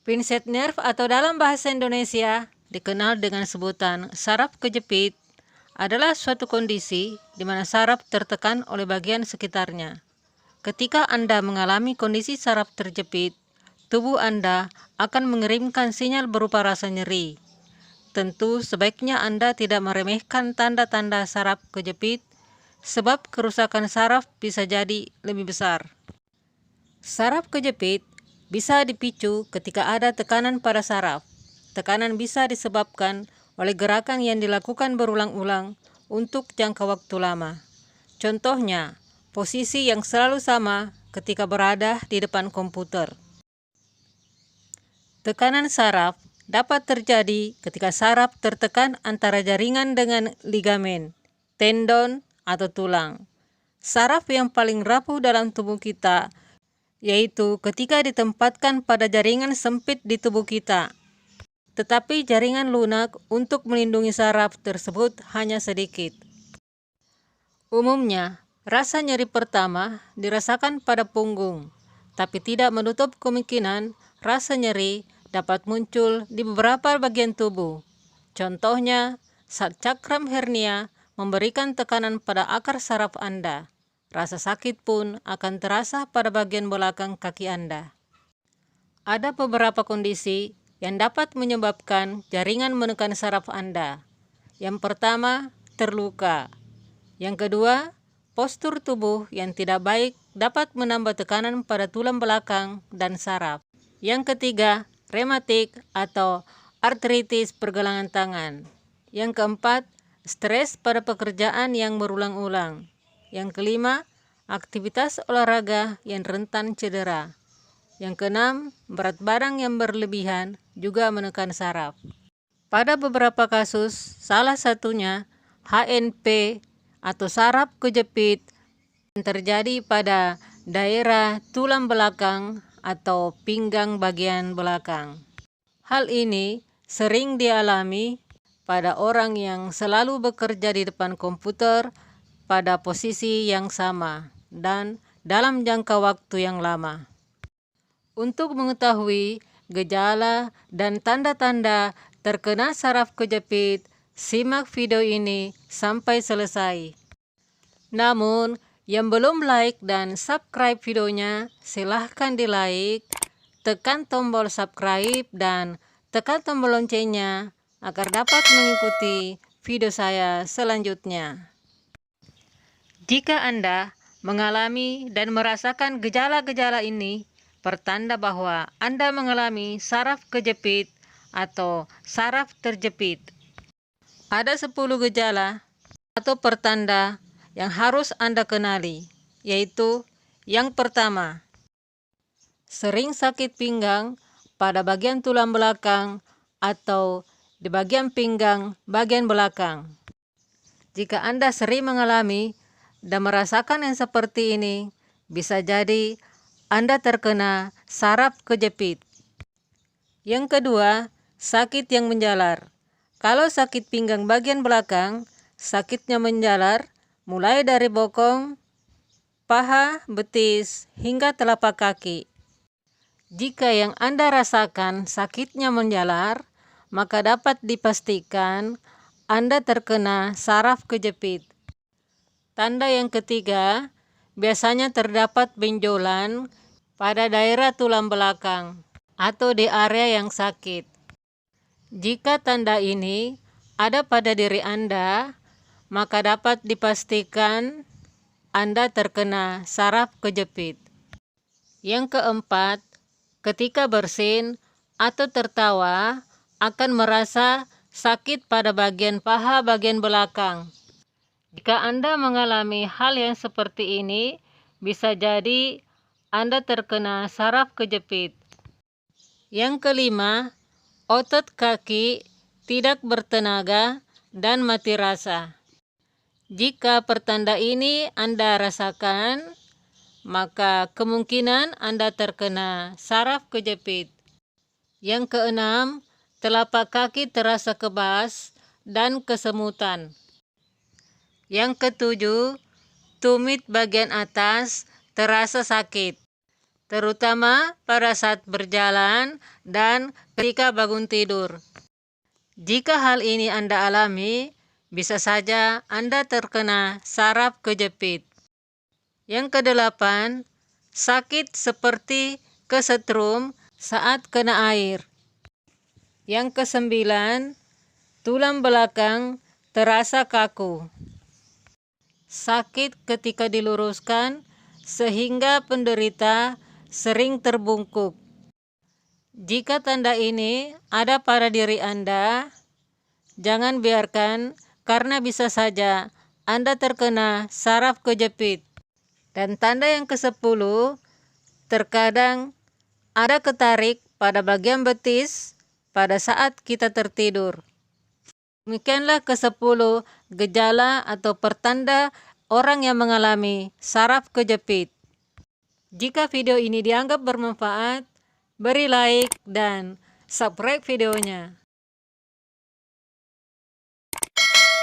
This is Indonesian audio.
Pinset nerve atau dalam bahasa Indonesia dikenal dengan sebutan saraf kejepit adalah suatu kondisi di mana saraf tertekan oleh bagian sekitarnya. Ketika Anda mengalami kondisi saraf terjepit, tubuh Anda akan mengirimkan sinyal berupa rasa nyeri. Tentu sebaiknya Anda tidak meremehkan tanda-tanda saraf kejepit, sebab kerusakan saraf bisa jadi lebih besar. Saraf kejepit bisa dipicu ketika ada tekanan pada saraf. Tekanan bisa disebabkan oleh gerakan yang dilakukan berulang-ulang untuk jangka waktu lama. Contohnya, posisi yang selalu sama ketika berada di depan komputer. Tekanan saraf dapat terjadi ketika saraf tertekan antara jaringan dengan ligamen, tendon, atau tulang. Saraf yang paling rapuh dalam tubuh kita yaitu ketika ditempatkan pada jaringan sempit di tubuh kita. Tetapi jaringan lunak untuk melindungi saraf tersebut hanya sedikit. Umumnya, rasa nyeri pertama dirasakan pada punggung, tapi tidak menutup kemungkinan rasa nyeri dapat muncul di beberapa bagian tubuh. Contohnya, saat cakram hernia memberikan tekanan pada akar saraf Anda. Rasa sakit pun akan terasa pada bagian belakang kaki Anda. Ada beberapa kondisi yang dapat menyebabkan jaringan menekan saraf Anda. Yang pertama, terluka. Yang kedua, postur tubuh yang tidak baik dapat menambah tekanan pada tulang belakang dan saraf. Yang ketiga, rematik atau artritis pergelangan tangan. Yang keempat, stres pada pekerjaan yang berulang-ulang. Yang kelima, aktivitas olahraga yang rentan cedera. Yang keenam, berat badan yang berlebihan juga menekan saraf. Pada beberapa kasus, salah satunya HNP atau saraf kejepit yang terjadi pada daerah tulang belakang atau pinggang bagian belakang. Hal ini sering dialami pada orang yang selalu bekerja di depan komputer pada posisi yang sama dan dalam jangka waktu yang lama. Untuk mengetahui gejala dan tanda-tanda terkena saraf kejepit, simak video ini sampai selesai. Namun, yang belum like dan subscribe videonya, silahkan di like, tekan tombol subscribe dan tekan tombol loncengnya agar dapat mengikuti video saya selanjutnya. Jika Anda mengalami dan merasakan gejala-gejala ini, pertanda bahwa Anda mengalami saraf kejepit atau saraf terjepit. Ada 10 gejala atau pertanda yang harus Anda kenali, yaitu yang pertama, sering sakit pinggang pada bagian tulang belakang atau di bagian pinggang bagian belakang. Jika Anda sering mengalami dan merasakan yang seperti ini, bisa jadi Anda terkena saraf kejepit. Yang kedua, sakit yang menjalar. Kalau sakit pinggang bagian belakang, sakitnya menjalar mulai dari bokong, paha, betis, hingga telapak kaki. Jika yang Anda rasakan sakitnya menjalar, maka dapat dipastikan Anda terkena saraf kejepit. Tanda yang ketiga, biasanya terdapat benjolan pada daerah tulang belakang atau di area yang sakit. Jika tanda ini ada pada diri Anda, maka dapat dipastikan Anda terkena saraf kejepit. Yang keempat, ketika bersin atau tertawa akan merasa sakit pada bagian paha bagian belakang. Jika Anda mengalami hal yang seperti ini, bisa jadi Anda terkena saraf kejepit. Yang kelima, otot kaki tidak bertenaga dan mati rasa. Jika pertanda ini Anda rasakan, maka kemungkinan Anda terkena saraf kejepit. Yang keenam, telapak kaki terasa kebas dan kesemutan. Yang ketujuh, tumit bagian atas terasa sakit. terutama pada saat berjalan dan ketika bangun tidur. Jika hal ini Anda alami, bisa saja Anda terkena saraf kejepit. Yang kedelapan, sakit seperti kesetrum saat kena air. Yang kesembilan, tulang belakang terasa kaku. Sakit ketika diluruskan sehingga penderita sering terbungkuk. Jika tanda ini ada pada diri Anda, jangan biarkan karena bisa saja Anda terkena saraf kejepit. Dan tanda yang ke-10, terkadang ada ketarik pada bagian betis pada saat kita tertidur. Demikianlah ke-10 gejala atau pertanda orang yang mengalami saraf kejepit. Jika video ini dianggap bermanfaat, beri like dan subscribe videonya.